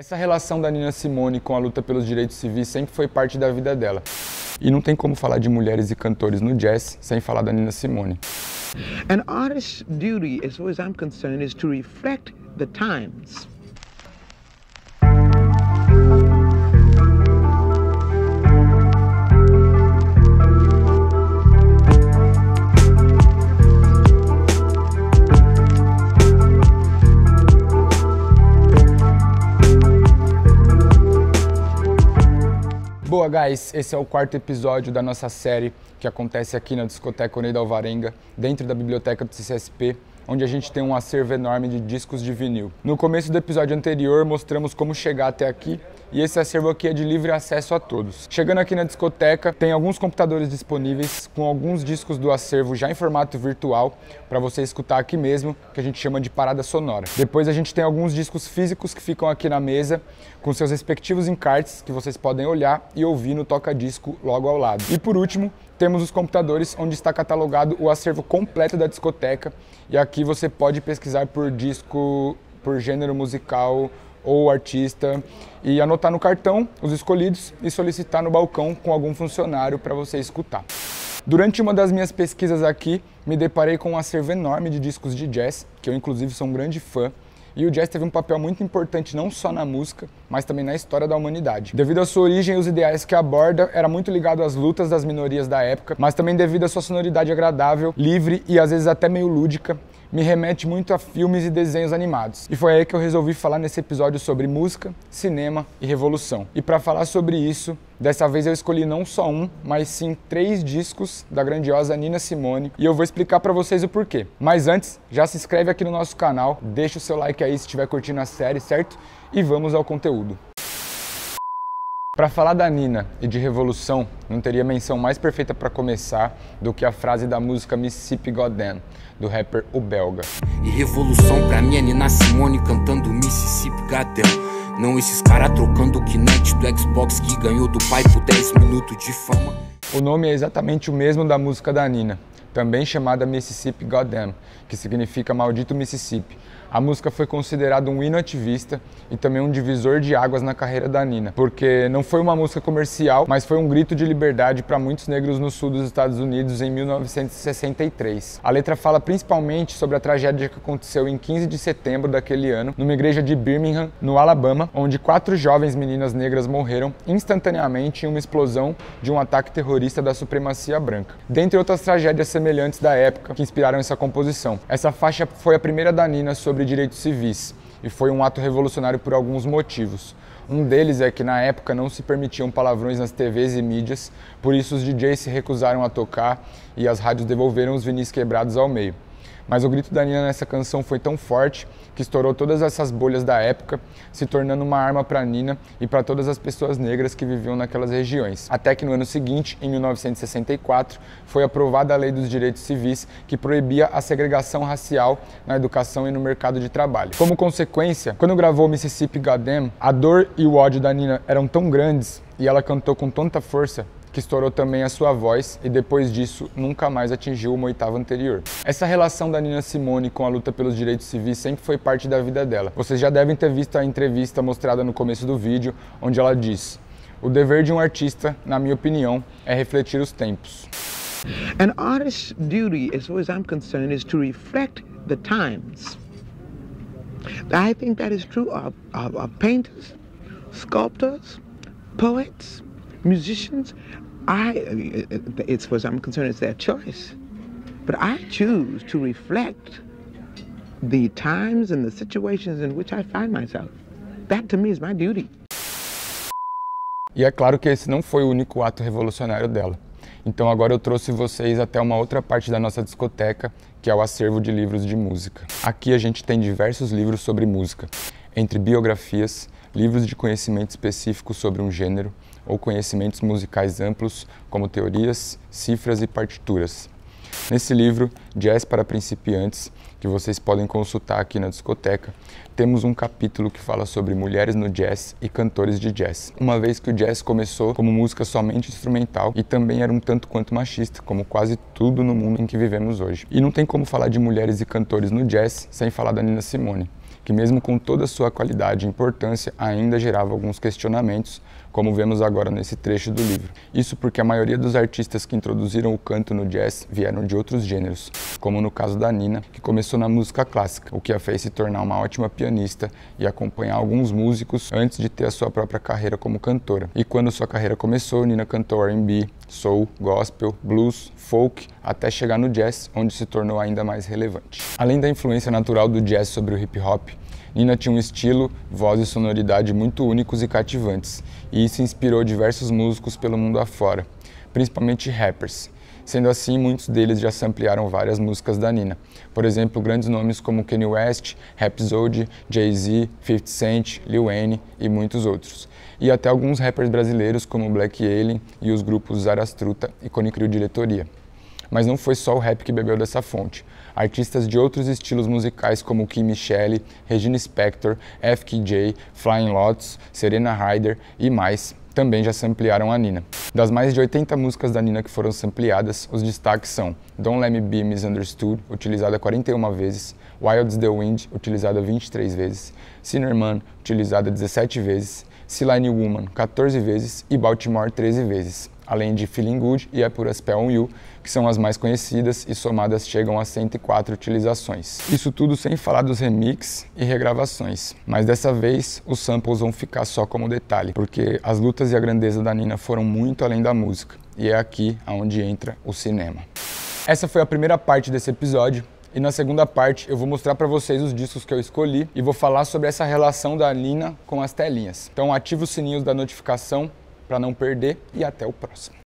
Essa relação da Nina Simone com a luta pelos direitos civis sempre foi parte da vida dela. E não tem como falar de mulheres e cantores no jazz sem falar da Nina Simone. An artist's duty, as far as I'm concerned, is to reflect the times. Boa, guys! Esse é o quarto episódio da nossa série que acontece aqui na discoteca Oneida Alvarenga, dentro da biblioteca do CCSP, onde a gente tem um acervo enorme de discos de vinil. No começo do episódio anterior, mostramos como chegar até aqui, e esse acervo aqui é de livre acesso a todos. Chegando aqui na discoteca, tem alguns computadores disponíveis com alguns discos do acervo já em formato virtual, para você escutar aqui mesmo, que a gente chama de parada sonora. Depois a gente tem alguns discos físicos que ficam aqui na mesa, com seus respectivos encartes, que vocês podem olhar e ouvir no toca-disco logo ao lado. E por último, temos os computadores onde está catalogado o acervo completo da discoteca, e aqui você pode pesquisar por disco, por gênero musical ou artista e anotar no cartão os escolhidos e solicitar no balcão com algum funcionário para você escutar. Durante uma das minhas pesquisas aqui, me deparei com um acervo enorme de discos de jazz, que eu inclusive sou um grande fã, e o jazz teve um papel muito importante não só na música, mas também na história da humanidade. Devido à sua origem e os ideais que aborda, era muito ligado às lutas das minorias da época, mas também devido à sua sonoridade agradável, livre e às vezes até meio lúdica, me remete muito a filmes e desenhos animados. E foi aí que eu resolvi falar nesse episódio sobre música, cinema e revolução. E para falar sobre isso, dessa vez eu escolhi não só um, mas sim 3 discos da grandiosa Nina Simone, e eu vou explicar para vocês o porquê. Mas antes, já se inscreve aqui no nosso canal, deixa o seu like aí se estiver curtindo a série, certo? E vamos ao conteúdo. Para falar da Nina e de revolução, não teria menção mais perfeita para começar do que a frase da música Mississippi Goddamn, do rapper O Belga. E revolução pra mim é Nina Simone cantando Mississippi Goddamn. Não esses caras trocando o Kinect do Xbox que ganhou do pai por 10 minutos de fama. O nome é exatamente o mesmo da música da Nina, também chamada Mississippi Goddamn, que significa Maldito Mississippi. A música foi considerada um hino ativista e também um divisor de águas na carreira da Nina, porque não foi uma música comercial, mas foi um grito de liberdade para muitos negros no sul dos Estados Unidos em 1963. A letra fala principalmente sobre a tragédia que aconteceu em 15 de setembro daquele ano, numa igreja de Birmingham, no Alabama, onde 4 jovens meninas negras morreram instantaneamente em uma explosão de um ataque terrorista da supremacia branca. Dentre outras tragédias semelhantes da época que inspiraram essa composição. Essa faixa foi a primeira da Nina sobre direitos civis e foi um ato revolucionário por alguns motivos. Um deles é que na época não se permitiam palavrões nas TVs e mídias, por isso os DJs se recusaram a tocar e as rádios devolveram os vinis quebrados ao meio. Mas o grito da Nina nessa canção foi tão forte que estourou todas essas bolhas da época, se tornando uma arma para Nina e para todas as pessoas negras que viviam naquelas regiões. Até que no ano seguinte, em 1964, foi aprovada a Lei dos Direitos Civis, que proibia a segregação racial na educação e no mercado de trabalho. Como consequência, quando gravou Mississippi Goddamn, a dor e o ódio da Nina eram tão grandes e ela cantou com tanta força que estourou também a sua voz e depois disso nunca mais atingiu uma oitava anterior. Essa relação da Nina Simone com a luta pelos direitos civis sempre foi parte da vida dela. Vocês já devem ter visto a entrevista mostrada no começo do vídeo, onde ela diz: "O dever de um artista, na minha opinião, é refletir os tempos." An artist's duty, as far as I'm concerned, is to reflect the times. I think that is true of painters, sculptors, poets, musicians. As far as I'm concerned, it's their choice. But I choose to reflect the times and the situations in which I find myself. That to me is my duty. E é claro que esse não foi o único ato revolucionário dela. Então agora eu trouxe vocês até uma outra parte da nossa discoteca, que é o acervo de livros de música. Aqui a gente tem diversos livros sobre música, entre biografias, livros de conhecimento específico sobre um gênero, ou conhecimentos musicais amplos, como teorias, cifras e partituras. Nesse livro, Jazz para Principiantes, que vocês podem consultar aqui na discoteca, temos um capítulo que fala sobre mulheres no jazz e cantores de jazz. Uma vez que o jazz começou como música somente instrumental e também era um tanto quanto machista, como quase tudo no mundo em que vivemos hoje. E não tem como falar de mulheres e cantores no jazz sem falar da Nina Simone, que mesmo com toda a sua qualidade e importância, ainda gerava alguns questionamentos, como vemos agora nesse trecho do livro. Isso porque a maioria dos artistas que introduziram o canto no jazz vieram de outros gêneros, como no caso da Nina, que começou na música clássica, o que a fez se tornar uma ótima pianista e acompanhar alguns músicos antes de ter a sua própria carreira como cantora. E quando sua carreira começou, Nina cantou R&B, soul, gospel, blues, folk, até chegar no jazz, onde se tornou ainda mais relevante. Além da influência natural do jazz sobre o hip hop, Nina tinha um estilo, voz e sonoridade muito únicos e cativantes, e isso inspirou diversos músicos pelo mundo afora, principalmente rappers. Sendo assim, muitos deles já samplearam várias músicas da Nina. Por exemplo, grandes nomes como Kanye West, Rapsody, Jay-Z, 50 Cent, Lil Wayne e muitos outros. E até alguns rappers brasileiros como Black Alien e os grupos Zarastruta e Cone Crew Diretoria. Mas não foi só o rap que bebeu dessa fonte. Artistas de outros estilos musicais como Kim Michele, Regina Spektor, FKJ, Flying Lotus, Serena Ryder e mais também já samplearam a Nina. Das mais de 80 músicas da Nina que foram sampleadas, os destaques são Don't Let Me Be Misunderstood, utilizada 41 vezes, Wild's the Wind, utilizada 23 vezes, Sinner Man, utilizada 17 vezes, Sea-Line Woman, 14 vezes e Baltimore, 13 vezes, além de Feeling Good e I Put a Spell on You, que são as mais conhecidas e somadas chegam a 104 utilizações. Isso tudo sem falar dos remixes e regravações. Mas dessa vez, os samples vão ficar só como detalhe, porque as lutas e a grandeza da Nina foram muito além da música, e é aqui onde entra o cinema. Essa foi a primeira parte desse episódio, e na segunda parte eu vou mostrar para vocês os discos que eu escolhi e vou falar sobre essa relação da Nina com as telinhas. Então ativa os sininhos da notificação para não perder e até o próximo.